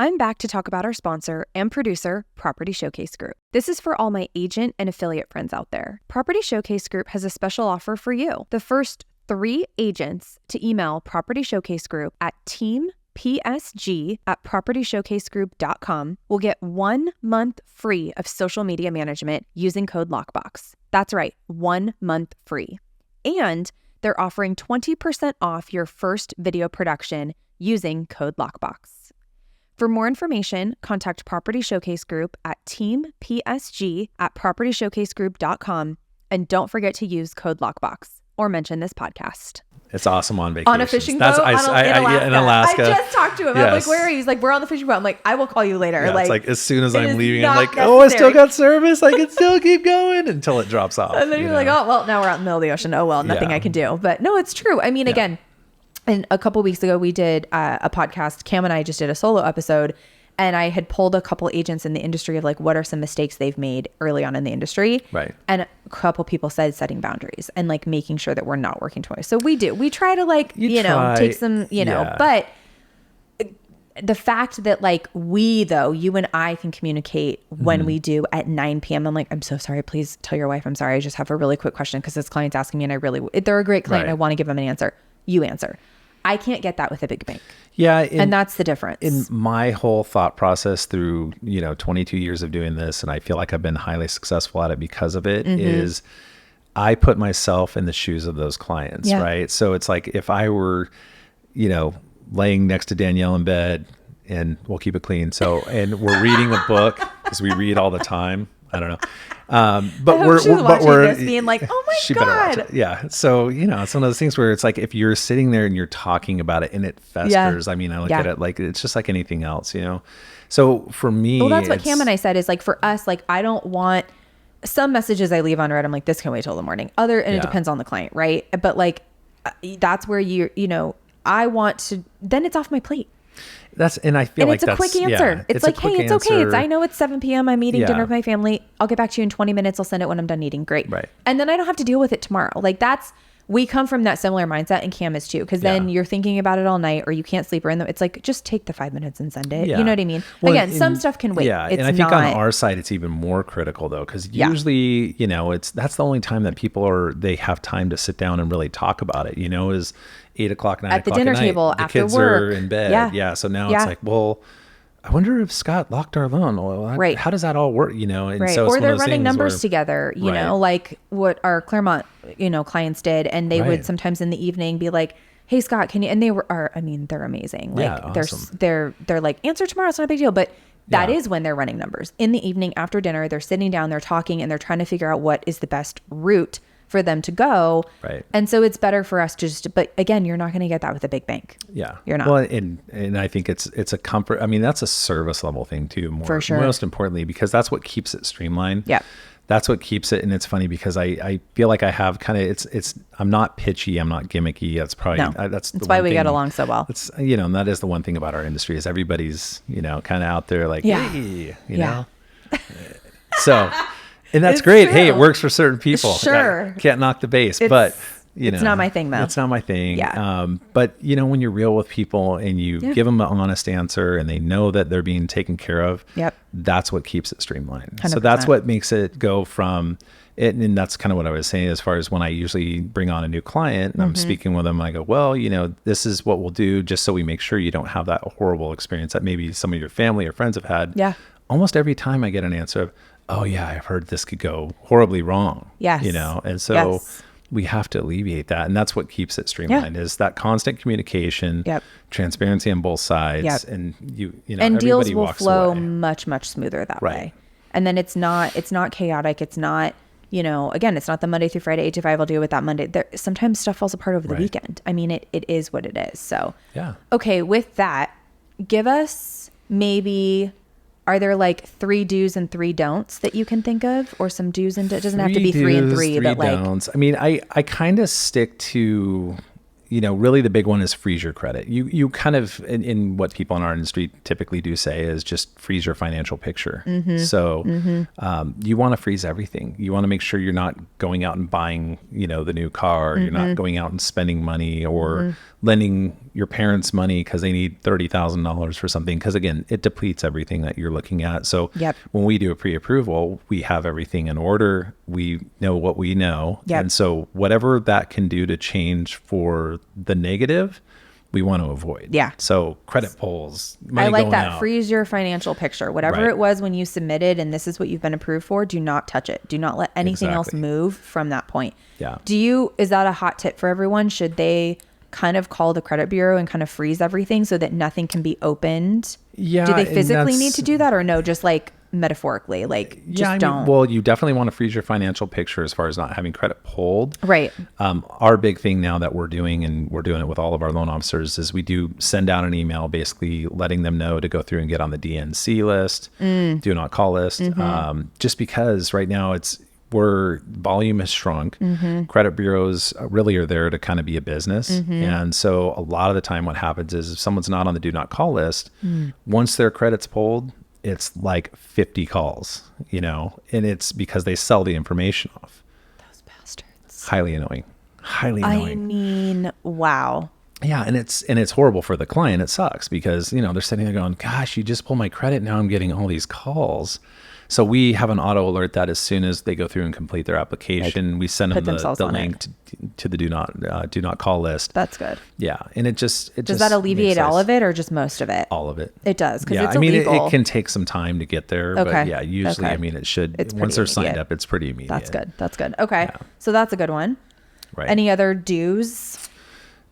[SPEAKER 2] I'm back to talk about our sponsor and producer, Property Showcase Group. This is for all my agent and affiliate friends out there. Property Showcase Group has a special offer for you. The first 3 agents to email Property Showcase Group at teampsg@propertyshowcasegroup.com will get 1 month free of social media management using code LOCKBOX. That's right, 1 month free. And they're offering 20% off your first video production using code LOCKBOX. For more information, contact Property Showcase Group at teampsg@propertyshowcasegroup.com and don't forget to use code LOCKBOX or mention this podcast.
[SPEAKER 1] It's awesome on vacation.
[SPEAKER 2] On a fishing boat in Alaska. I just talked to him. I'm like, where are you? He's like, we're on the fishing boat. I'm like, I will call you later.
[SPEAKER 1] Yeah,
[SPEAKER 2] like,
[SPEAKER 1] it's like as soon as I'm leaving, I'm like,
[SPEAKER 2] necessary.
[SPEAKER 1] oh, I still got service. I can still keep going until it drops off.
[SPEAKER 2] And then you're like, oh, well, now we're out in the middle of the ocean. Oh, well, nothing I can do. But no, it's true. I mean, again, and a couple weeks ago, we did a podcast. Cam and I just did a solo episode. And I had pulled a couple agents in the industry of like, what are some mistakes they've made early on in the industry?
[SPEAKER 1] Right.
[SPEAKER 2] And a couple people said setting boundaries and like making sure that we're not working twice. So we do. We try to like, take some, but the fact that like you and I can communicate when we do at 9 p.m. I'm like, I'm so sorry. Please tell your wife I'm sorry. I just have a really quick question because this client's asking me and they're a great client. And I want to give them an answer. You answer. I can't get that with a big bank.
[SPEAKER 1] Yeah.
[SPEAKER 2] And that's the difference.
[SPEAKER 1] In my whole thought process through, 22 years of doing this, and I feel like I've been highly successful at it because of it, is I put myself in the shoes of those clients, right? So it's like if I were, laying next to Danielle in bed and we'll keep it clean. So, and we're reading a book because we read all the time. I don't know. But we're
[SPEAKER 2] this being like, oh my
[SPEAKER 1] she better watch
[SPEAKER 2] God.
[SPEAKER 1] it. Yeah. So, it's one of those things where it's like, if you're sitting there and you're talking about it and it festers, I mean, I look at it like, it's just like anything else, So for me,
[SPEAKER 2] well, that's what Cam and I said is like, for us, like, I don't want some messages I leave on red. I'm like, this can wait till the morning. And it depends on the client. Right. But like, that's where I want to, then it's off my plate.
[SPEAKER 1] And I feel like
[SPEAKER 2] it's a quick answer. It's like, hey, it's okay. I know it's 7 p.m. I'm eating dinner with my family. I'll get back to you in 20 minutes. I'll send it when I'm done eating. Great.
[SPEAKER 1] Right.
[SPEAKER 2] And then I don't have to deal with it tomorrow. Like we come from that similar mindset, and Cam is too, because then you're thinking about it all night, or you can't sleep, or it's like, just take the 5 minutes and send it. Yeah. You know what I mean? Well, again, some stuff can wait.
[SPEAKER 1] Yeah. And I think on our side, it's even more critical though, because usually, that's the only time that they have time to sit down and really talk about it, is 8 o'clock, 9
[SPEAKER 2] at the dinner table
[SPEAKER 1] the
[SPEAKER 2] after
[SPEAKER 1] kids
[SPEAKER 2] work.
[SPEAKER 1] are in bed. Yeah. So now it's like, well, I wonder if Scott locked our loan. Well, how does that all work? And
[SPEAKER 2] right.
[SPEAKER 1] so
[SPEAKER 2] Or they're running numbers together, like what our Claremont, clients did. And they would sometimes in the evening be like, hey, Scott, can you, and they're amazing. Like
[SPEAKER 1] awesome.
[SPEAKER 2] they're like, answer tomorrow. It's not a big deal. But that is when they're running numbers in the evening after dinner. They're sitting down, they're talking, and they're trying to figure out what is the best route for them to go.
[SPEAKER 1] Right.
[SPEAKER 2] And so it's better for us but again, you're not going to get that with a big bank.
[SPEAKER 1] Yeah.
[SPEAKER 2] You're not.
[SPEAKER 1] Well, and I think it's a comfort. I mean, that's a service level thing too,
[SPEAKER 2] for sure.
[SPEAKER 1] Most importantly, because that's what keeps it streamlined.
[SPEAKER 2] Yeah.
[SPEAKER 1] That's what keeps it. And it's funny because I feel like I have kind of, I'm not pitchy. I'm not gimmicky. That's probably, that's
[SPEAKER 2] why we get along so well.
[SPEAKER 1] It's, and that is the one thing about our industry is everybody's, kind of out there like, hey, you know, so. And that's great. True. Hey, it works for certain people.
[SPEAKER 2] Sure.
[SPEAKER 1] Can't knock the base, but
[SPEAKER 2] it's not my thing though.
[SPEAKER 1] It's not my thing.
[SPEAKER 2] Yeah.
[SPEAKER 1] But when you're real with people and you give them an honest answer and they know that they're being taken care of, that's what keeps it streamlined. 100%. So that's what makes it go from it. And that's kind of what I was saying as far as when I usually bring on a new client and I'm speaking with them, I go, well, this is what we'll do just so we make sure you don't have that horrible experience that maybe some of your family or friends have had.
[SPEAKER 2] Yeah.
[SPEAKER 1] Almost every time I get an answer of, oh yeah, I've heard this could go horribly wrong.
[SPEAKER 2] Yes.
[SPEAKER 1] And so we have to alleviate that. And that's what keeps it streamlined is that constant communication, transparency on both sides. And
[SPEAKER 2] and deals will flow much, much smoother that way. And then it's not chaotic. It's not, again, it's not the Monday through Friday, 8 to 5, I'll deal with that Monday. Sometimes stuff falls apart over the weekend. I mean, it is what it is. So, okay. With that, give us maybe, are there like 3 do's and 3 don'ts that you can think of, or some do's and it doesn't have to be 3 and 3, but like
[SPEAKER 1] don'ts. I mean, I kind of stick to, really the big one is freeze your credit. You kind of, in what people in our industry typically do say is just freeze your financial picture. So you want to freeze everything. You want to make sure you're not going out and buying, the new car. You're not going out and spending money or lending your parents money because they need $30,000 for something. Because again, it depletes everything that you're looking at. So when we do a pre-approval, we have everything in order. We know what we know. And so whatever that can do to change for the negative, we want to avoid.
[SPEAKER 2] Yeah.
[SPEAKER 1] So credit pulls, money
[SPEAKER 2] I like
[SPEAKER 1] going
[SPEAKER 2] that.
[SPEAKER 1] out.
[SPEAKER 2] Freeze your financial picture. Whatever it was when you submitted and this is what you've been approved for, do not touch it. Do not let anything else move from that point.
[SPEAKER 1] Yeah.
[SPEAKER 2] Is that a hot tip for everyone? Should they kind of call the credit bureau and kind of freeze everything so that nothing can be opened?
[SPEAKER 1] Yeah.
[SPEAKER 2] Do they physically need to do that, or no, just like metaphorically, like don't?
[SPEAKER 1] Well, you definitely want to freeze your financial picture as far as not having credit pulled.
[SPEAKER 2] Right.
[SPEAKER 1] Our big thing now that we're doing, and we're doing it with all of our loan officers, is we do send out an email basically letting them know to go through and get on the DNC list, do not call list. Just because right now where volume has shrunk, credit bureaus really are there to kind of be a business. And so a lot of the time what happens is if someone's not on the do not call list, once their credit's pulled, it's like 50 calls, and it's because they sell the information off.
[SPEAKER 2] Those bastards.
[SPEAKER 1] Highly annoying.
[SPEAKER 2] I mean, wow.
[SPEAKER 1] Yeah. And it's horrible for the client. It sucks because, they're sitting there going, gosh, you just pulled my credit. Now I'm getting all these calls. So we have an auto alert that as soon as they go through and complete their application, we send them the link to the do not call list.
[SPEAKER 2] That's good.
[SPEAKER 1] Yeah, and does
[SPEAKER 2] that alleviate all of it or just most of it?
[SPEAKER 1] All of it.
[SPEAKER 2] It does, because it's
[SPEAKER 1] illegal.
[SPEAKER 2] illegal.
[SPEAKER 1] It can take some time to get there, but yeah, usually it should. Once they're signed up, it's pretty immediate.
[SPEAKER 2] That's good. Okay, so that's a good one.
[SPEAKER 1] Right.
[SPEAKER 2] Any other do's?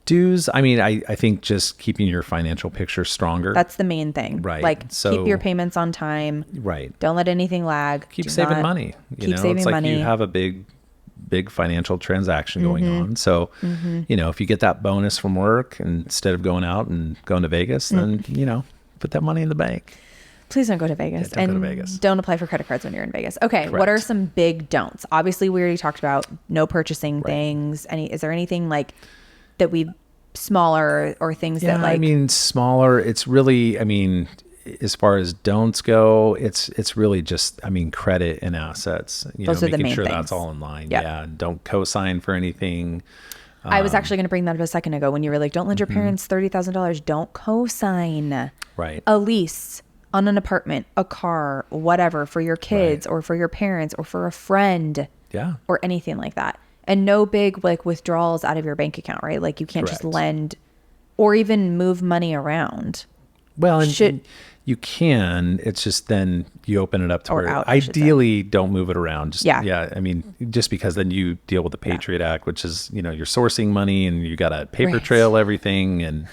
[SPEAKER 1] Dues, I mean, I think just keeping your financial picture stronger.
[SPEAKER 2] That's the main thing.
[SPEAKER 1] Right.
[SPEAKER 2] Like
[SPEAKER 1] So,
[SPEAKER 2] keep your payments on time.
[SPEAKER 1] right.
[SPEAKER 2] Don't let anything lag.
[SPEAKER 1] Keep
[SPEAKER 2] Do
[SPEAKER 1] saving
[SPEAKER 2] not
[SPEAKER 1] money. You
[SPEAKER 2] keep
[SPEAKER 1] know,
[SPEAKER 2] saving
[SPEAKER 1] it's like
[SPEAKER 2] money.
[SPEAKER 1] you have a big financial transaction going on. So, you know, if you get that bonus from work and instead of going out and going to Vegas, then, you know, put that money in the bank.
[SPEAKER 2] Please don't go to Vegas.
[SPEAKER 1] Yeah, don't go to Vegas.
[SPEAKER 2] Don't apply for credit cards when you're in Vegas. Okay.
[SPEAKER 1] Correct.
[SPEAKER 2] What are some big don'ts? Obviously, we already talked about no purchasing things. Is there anything like that smaller or things that like,
[SPEAKER 1] I mean, smaller, it's really, I mean, as far as don'ts go, it's really just, I mean, credit and assets,
[SPEAKER 2] those are the
[SPEAKER 1] making
[SPEAKER 2] main
[SPEAKER 1] sure
[SPEAKER 2] things.
[SPEAKER 1] that's all in line.
[SPEAKER 2] Yep.
[SPEAKER 1] Yeah. Don't co-sign for anything.
[SPEAKER 2] I was actually going to bring that up a second ago when you were like, don't lend your parents $30,000. Don't co-sign
[SPEAKER 1] Right.
[SPEAKER 2] a lease on an apartment, a car, whatever, for your kids or for your parents or for a friend.
[SPEAKER 1] Yeah.
[SPEAKER 2] Or anything like that. And no big like withdrawals out of your bank account, right? Like you can't just lend or even move money around.
[SPEAKER 1] Well, and you can, it's just then you open it up to where ideally don't move it around. Just, yeah. I mean, just because then you deal with the Patriot Act, which is, you know, you're sourcing money and you got to paper trail everything. And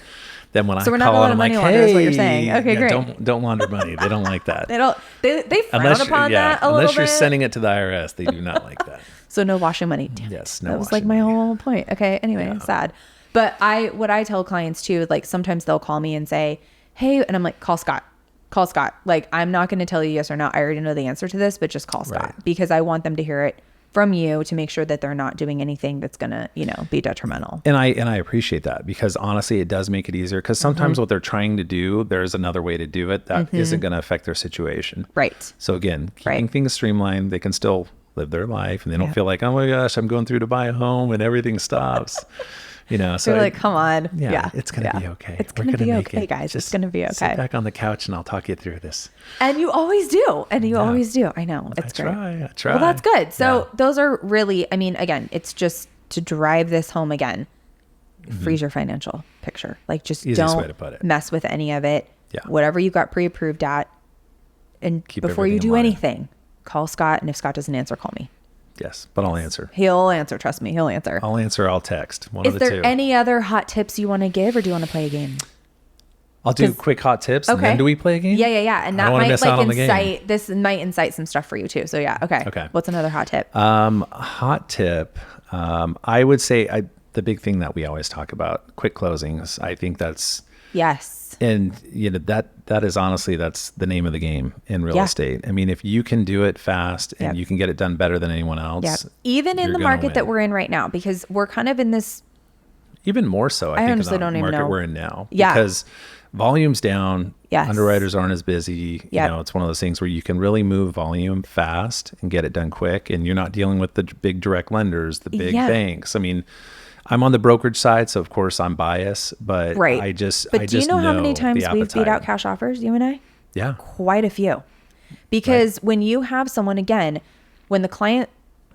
[SPEAKER 1] then when I call them, I'm like, hey,
[SPEAKER 2] is what you're saying. Okay, great.
[SPEAKER 1] Don't launder money. They don't like that.
[SPEAKER 2] They frown upon that a little bit.
[SPEAKER 1] Unless you're sending it to the IRS, they do not like that.
[SPEAKER 2] So no washing money. Damn
[SPEAKER 1] yes,
[SPEAKER 2] no. That was like my whole point. Okay. Anyway, sad. But what I tell clients too, like sometimes they'll call me and say, "Hey," and I'm like, "Call Scott. Call Scott." Like I'm not going to tell you yes or no. I already know the answer to this, but just call Scott because I want them to hear it from you to make sure that they're not doing anything that's going to, you know, be detrimental.
[SPEAKER 1] And I appreciate that because honestly, it does make it easier because sometimes what they're trying to do, there's another way to do it that isn't going to affect their situation.
[SPEAKER 2] Right.
[SPEAKER 1] So again, keeping things streamlined, they can still live their life and they don't feel like, oh my gosh, I'm going through to buy a home and everything stops. You know, so
[SPEAKER 2] you're like, come on. Yeah.
[SPEAKER 1] It's going to be okay.
[SPEAKER 2] It's going to be okay, guys. It's going to be okay.
[SPEAKER 1] Sit back on the couch and I'll talk you through this.
[SPEAKER 2] And you always do. Always do. I know. It's great.
[SPEAKER 1] I try.
[SPEAKER 2] Well, that's good. So those are really, I mean, again, it's just to drive this home again, freeze your financial picture. Like just
[SPEAKER 1] Easiest way to put it.
[SPEAKER 2] Mess with any of it.
[SPEAKER 1] Yeah.
[SPEAKER 2] Whatever you got pre-approved at. And before you do anything, call Scott. And if Scott doesn't answer, call me.
[SPEAKER 1] Yes, but I'll answer.
[SPEAKER 2] He'll answer. Trust me, he'll answer.
[SPEAKER 1] I'll answer. I'll text. One of the two.
[SPEAKER 2] Is there any other hot tips you want to give or do you want to play a game?
[SPEAKER 1] I'll do quick hot tips. And then do we play a game?
[SPEAKER 2] Yeah. And that might like this might incite some stuff for you too. So yeah. Okay. What's another hot tip?
[SPEAKER 1] Hot tip. I would say the big thing that we always talk about, quick closings. I think that's and you know that is honestly that's the name of the game in real estate. I mean, if you can do it fast and you can get it done better than anyone else,
[SPEAKER 2] even in the market that we're in right now, because we're kind of in this.
[SPEAKER 1] Even more so, I think,
[SPEAKER 2] honestly
[SPEAKER 1] in the
[SPEAKER 2] don't even
[SPEAKER 1] market
[SPEAKER 2] know.
[SPEAKER 1] we're in now. Because volume's down. Underwriters aren't as busy. You know, it's one of those things where you can really move volume fast and get it done quick, and you're not dealing with the big direct lenders, the big banks. I mean. I'm on the brokerage side, so of course I'm biased, but I just
[SPEAKER 2] do you know how many times we've beat out cash offers, you and I?
[SPEAKER 1] Yeah.
[SPEAKER 2] Quite a few. Because when you have someone, again, when the client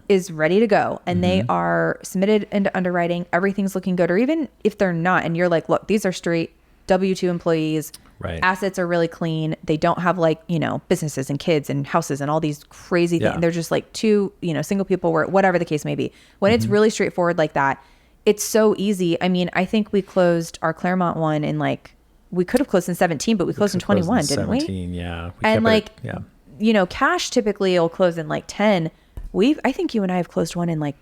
[SPEAKER 2] is ready to go and they are submitted into underwriting, everything's looking good, or even if they're not, and you're like, look, these are straight W-2 employees, assets are really clean, they don't have like, you know, businesses and kids and houses and all these crazy things. They're just like two, you know, single people, whatever the case may be. When it's really straightforward like that, it's so easy. I mean, I think we closed our Claremont one in like, we could have closed in 17, but we closed in 21, didn't we?
[SPEAKER 1] 17, yeah.
[SPEAKER 2] And like, you know, cash typically will close in like 10. I think you and I have closed one in like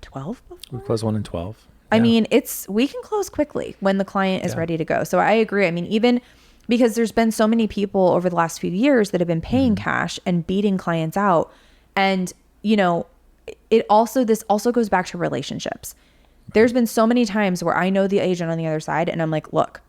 [SPEAKER 2] 12 before.
[SPEAKER 1] We've closed one in 12.
[SPEAKER 2] I mean, we can close quickly when the client is ready to go. So I agree. I mean, even because there's been so many people over the last few years that have been paying cash and beating clients out. And, you know, this also goes back to relationships. There's been so many times where I know the agent on the other side and I'm like, look,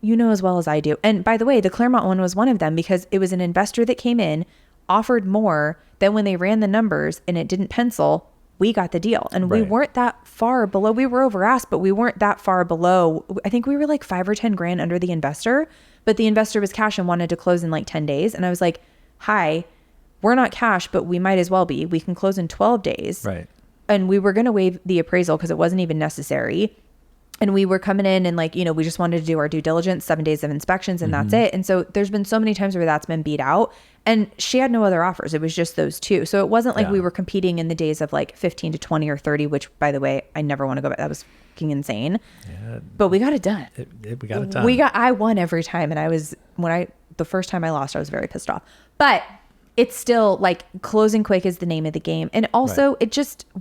[SPEAKER 2] you know as well as I do. And by the way, the Claremont one was one of them because it was an investor that came in, offered more. Then when they ran the numbers and it didn't pencil, we got the deal. And we weren't that far below. We were over asked, but we weren't that far below. I think we were like $5 or $10,000 under the investor, but the investor was cash and wanted to close in like 10 days. And I was like, hi, we're not cash, but we might as well be. We can close in 12 days.
[SPEAKER 1] Right.
[SPEAKER 2] And we were going to waive the appraisal because it wasn't even necessary. And we were coming in and like, we just wanted to do our due diligence, 7 days of inspections, and that's it. And so there's been so many times where that's been beat out, and she had no other offers. It was just those two. So it wasn't like we were competing in the days of like 15 to 20 or 30, which by the way, I never want to go back. That was fucking insane. Yeah. But we got it done.
[SPEAKER 1] We got it done.
[SPEAKER 2] I won every time. And the first time I lost, I was very pissed off, but it's still like closing quick is the name of the game. And also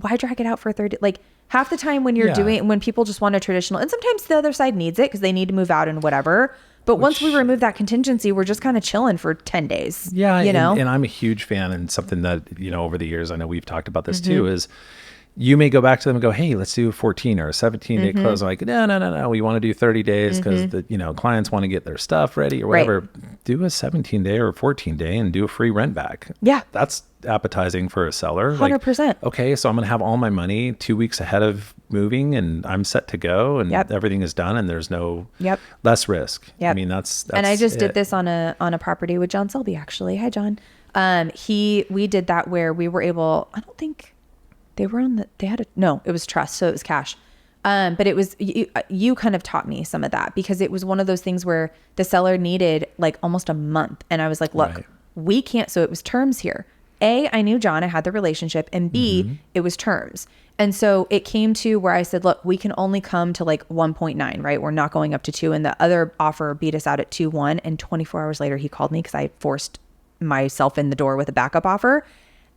[SPEAKER 2] why drag it out for 30? Like, half the time when you're when people just want a traditional, and sometimes the other side needs it because they need to move out and whatever. But once we remove that contingency, we're just kind of chilling for 10 days. Yeah.
[SPEAKER 1] And I'm a huge fan, and something that, over the years, I know we've talked about this too, is you may go back to them and go, hey, let's do a 14 or a 17 day close. I'm like, no. We want to do 30 days because the, clients want to get their stuff ready or whatever. Right. Do a 17 day or 14 day and do a free rent back.
[SPEAKER 2] Yeah.
[SPEAKER 1] That's appetizing for a seller.
[SPEAKER 2] 100%.
[SPEAKER 1] Like, okay, so I'm going to have all my money 2 weeks ahead of moving, and I'm set to go, and everything is done, and there's no less risk.
[SPEAKER 2] Yep.
[SPEAKER 1] I mean, that's
[SPEAKER 2] and I just did this on a property with John Selby, actually. Hi, John. We did that where we were able, I don't think they were it was trust. So it was cash. But it was, you kind of taught me some of that, because it was one of those things where the seller needed like almost a month. And I was like, look, we can't. So it was terms here. A, I knew John, I had the relationship, and B, it was terms. And so it came to where I said, look, we can only come to like 1.9, right? We're not going up to 2. And the other offer beat us out at 2.1. And 24 hours later, he called me because I forced myself in the door with a backup offer,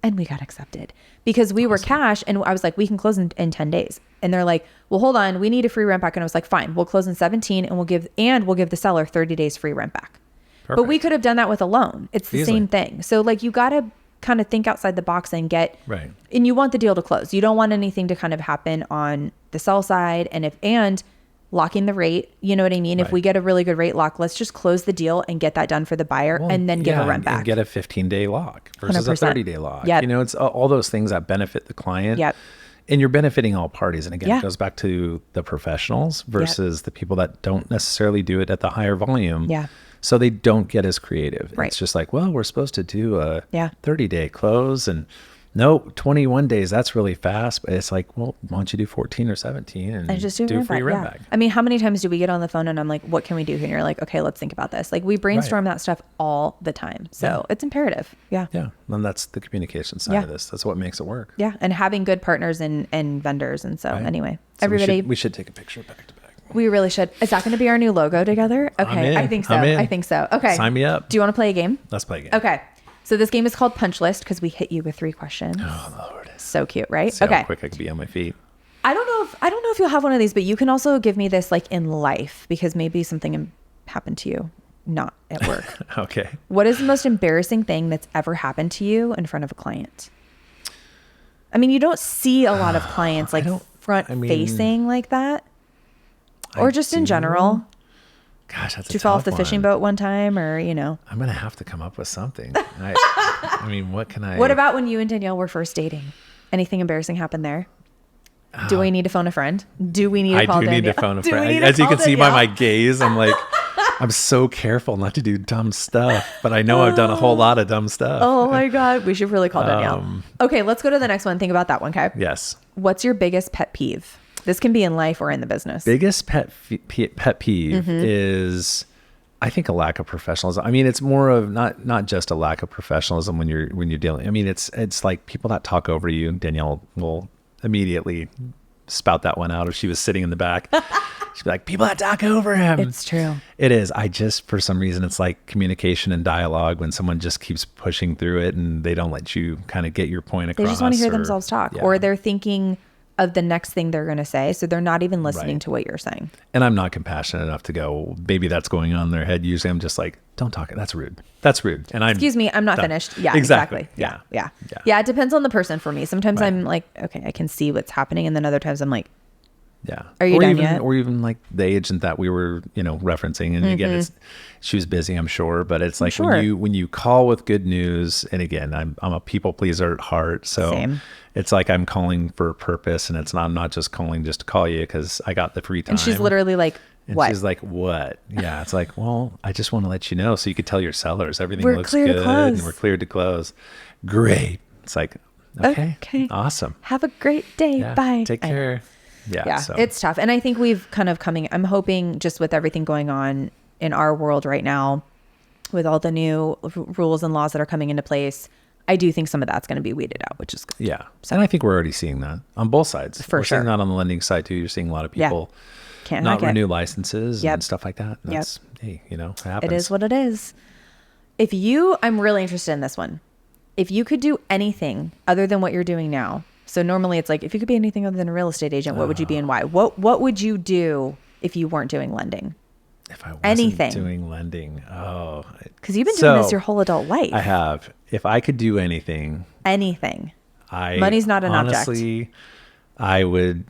[SPEAKER 2] and we got accepted because we were cash. And I was like, we can close in 10 days. And they're like, well, hold on, we need a free rent back. And I was like, fine, we'll close in 17 and we'll give the seller 30 days free rent back. Perfect. But we could have done that with a loan. It's the same thing. So like, you got to kind of think outside the box and and you want the deal to close. You don't want anything to kind of happen on the sell side. And locking the rate, you know what I mean? Right. If we get a really good rate lock, let's just close the deal and get that done for the buyer, and then give a rent back.
[SPEAKER 1] And get a 15-day lock versus 100%. A 30-day lock.
[SPEAKER 2] Yep.
[SPEAKER 1] It's all those things that benefit the client.
[SPEAKER 2] Yep.
[SPEAKER 1] And you're benefiting all parties. And again, it goes back to the professionals versus the people that don't necessarily do it at the higher volume.
[SPEAKER 2] Yeah.
[SPEAKER 1] So they don't get as creative.
[SPEAKER 2] Right.
[SPEAKER 1] It's just like, well, we're supposed to do a 30-day close, and no, 21 days, that's really fast. But it's like, well, why don't you do 14 or 17 and just do free rent back?
[SPEAKER 2] I mean, how many times do we get on the phone and I'm like, what can we do here? And you're like, okay, let's think about this. Like, we brainstorm that stuff all the time. So it's imperative. Yeah.
[SPEAKER 1] Yeah. And that's the communication side of this. That's what makes it work.
[SPEAKER 2] Yeah. And having good partners and vendors. And so anyway, so everybody.
[SPEAKER 1] We should take a picture back to back.
[SPEAKER 2] We really should. Is that going to be our new logo together? Okay. I think so. I think so. Okay.
[SPEAKER 1] Sign me up.
[SPEAKER 2] Do you want to play a game?
[SPEAKER 1] Let's play a game.
[SPEAKER 2] Okay. So this game is called Punch List because we hit you with 3 questions.
[SPEAKER 1] Oh, Lord.
[SPEAKER 2] So cute, right?
[SPEAKER 1] See how quick I can be on my feet.
[SPEAKER 2] I don't know if you'll have one of these, but you can also give me this like in life, because maybe something happened to you, not at work.
[SPEAKER 1] Okay.
[SPEAKER 2] What is the most embarrassing thing that's ever happened to you in front of a client? I mean, you don't see a lot of clients like front-facing like that. Or just in general.
[SPEAKER 1] Gosh, that's
[SPEAKER 2] Did you fall off the fishing boat one time, or,
[SPEAKER 1] I'm going to have to come up with something. I mean, what can I...
[SPEAKER 2] What about when you and Danielle were first dating? Anything embarrassing happened there? Do we need to phone a friend? Do we need to call Danielle?
[SPEAKER 1] I do need to phone a friend. As you can see by my gaze, I'm like, I'm so careful not to do dumb stuff, but I know I've done a whole lot of dumb stuff.
[SPEAKER 2] Oh my God. We should really call Danielle. Okay, let's go to the next one. Think about that one, okay?
[SPEAKER 1] Yes.
[SPEAKER 2] What's your biggest pet peeve? This can be in life or in the business.
[SPEAKER 1] Biggest pet peeve is, I think, a lack of professionalism. I mean, it's more of not just a lack of professionalism when you're dealing. I mean, it's like people that talk over you. Danielle will immediately spout that one out if she was sitting in the back. She'd be like, people that talk over him.
[SPEAKER 2] It's true.
[SPEAKER 1] It is. For some reason, it's like communication and dialogue when someone just keeps pushing through it and they don't let you kind of get your point across.
[SPEAKER 2] They just want to hear themselves talk, or they're thinking of the next thing they're going to say. So they're not even listening to what you're saying.
[SPEAKER 1] And I'm not compassionate enough to go, maybe that's going on in their head. Usually I'm just like, don't talk. That's rude. That's rude. And
[SPEAKER 2] excuse me, I'm not finished. Yeah, exactly. Yeah. It depends on the person for me. Sometimes I'm like, okay, I can see what's happening. And then other times I'm like, are you done yet?
[SPEAKER 1] Or even like the agent that we were, referencing. And again, she was busy, I'm sure, but it's like when you call with good news, and again, I'm a people pleaser at heart. So
[SPEAKER 2] Same.
[SPEAKER 1] It's like I'm calling for a purpose, and I'm not just calling just to call you because I got the free time.
[SPEAKER 2] And she's literally like, what?
[SPEAKER 1] And she's like, what? Yeah. It's like, well, I just want to let you know so you could tell your sellers everything looks good and we're cleared to close. Great. It's like, okay. Awesome.
[SPEAKER 2] Have a great day.
[SPEAKER 1] Yeah,
[SPEAKER 2] Bye.
[SPEAKER 1] Take care. Yeah. So.
[SPEAKER 2] It's tough. And I think we've kind of I'm hoping just with everything going on in our world right now, with all the new rules and laws that are coming into place, I do think some of that's going to be weeded out, which is good.
[SPEAKER 1] Yeah. So. And I think we're already seeing that on both sides.
[SPEAKER 2] For
[SPEAKER 1] we're
[SPEAKER 2] sure.
[SPEAKER 1] seeing that on the lending side too. You're seeing a lot of people not renew licenses and stuff like that. And that's, hey, it happens.
[SPEAKER 2] It is what it is. I'm really interested in this one. If you could do anything other than what you're doing now. So normally it's like, if you could be anything other than a real estate agent, what would you be and why? What would you do if you weren't doing lending?
[SPEAKER 1] If I wasn't doing lending,
[SPEAKER 2] because you've been doing this your whole adult life.
[SPEAKER 1] I have. If I could do anything,
[SPEAKER 2] money's not an object.
[SPEAKER 1] Honestly, I would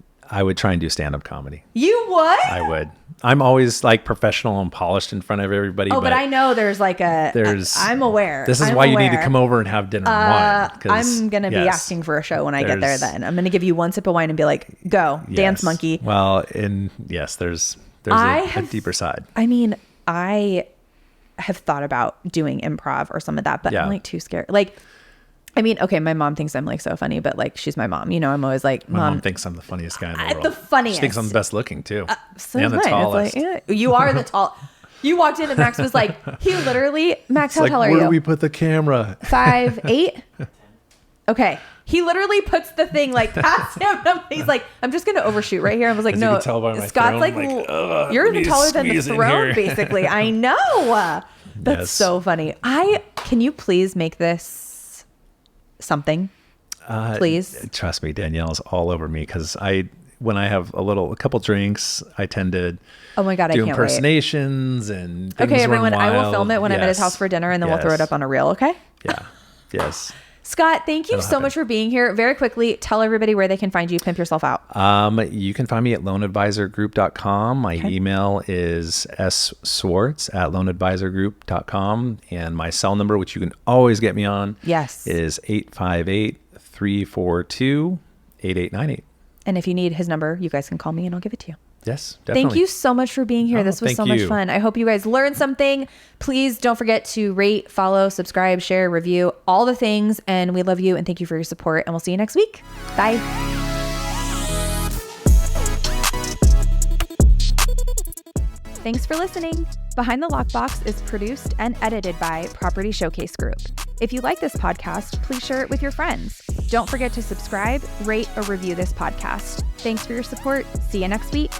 [SPEAKER 1] try and do stand-up comedy.
[SPEAKER 2] You would?
[SPEAKER 1] I would. I'm always like professional and polished in front of everybody.
[SPEAKER 2] Oh, but I know there's like I'm aware.
[SPEAKER 1] This is why you need to come over and have dinner and wine.
[SPEAKER 2] I'm going to be asking for a show when I get there then. I'm going to give you one sip of wine and be like, go, dance monkey.
[SPEAKER 1] Well, there's a deeper side.
[SPEAKER 2] I mean, I have thought about doing improv or some of that, but I'm like too scared. Like, I mean, okay, my mom thinks I'm like so funny, but like she's my mom. I'm always like,
[SPEAKER 1] my mom thinks I'm the funniest guy in the world.
[SPEAKER 2] The funniest.
[SPEAKER 1] She thinks I'm the best looking too.
[SPEAKER 2] So
[SPEAKER 1] and the tallest.
[SPEAKER 2] It's like, you are the tall. You walked in and Max was like, Max, how tall are you?
[SPEAKER 1] Where do we put the camera?
[SPEAKER 2] 5'8". Okay. He literally puts the thing like past him. He's like, I'm just going to overshoot right here. I was like, no, Scott's throne, like you're even taller than the throne, basically. I know. That's so funny. Can you please make this something? Please.
[SPEAKER 1] Trust me, Danielle's all over me because when I have a couple drinks, I tend to
[SPEAKER 2] oh my God,
[SPEAKER 1] do
[SPEAKER 2] I can't
[SPEAKER 1] impersonations
[SPEAKER 2] wait.
[SPEAKER 1] and things
[SPEAKER 2] okay, everyone,
[SPEAKER 1] run wild.
[SPEAKER 2] I will film it when I'm at his house for dinner and then we'll throw it up on a reel, okay?
[SPEAKER 1] Yeah. Yes.
[SPEAKER 2] Scott, thank you so much for being here. Very quickly, tell everybody where they can find you. Pimp yourself out.
[SPEAKER 1] You can find me at loanadvisorgroup.com. My email is swartz@loanadvisorgroup.com. And my cell number, which you can always get me on, is 858-342-8898.
[SPEAKER 2] And if you need his number, you guys can call me and I'll give it to you.
[SPEAKER 1] Yes, definitely.
[SPEAKER 2] Thank you so much for being here. This was so much fun. I hope you guys learned something. Please don't forget to rate, follow, subscribe, share, review, all the things. And we love you and thank you for your support. And we'll see you next week. Bye. Thanks for listening. Behind the Lockbox is produced and edited by Property Showcase Group. If you like this podcast, please share it with your friends. Don't forget to subscribe, rate, or review this podcast. Thanks for your support. See you next week.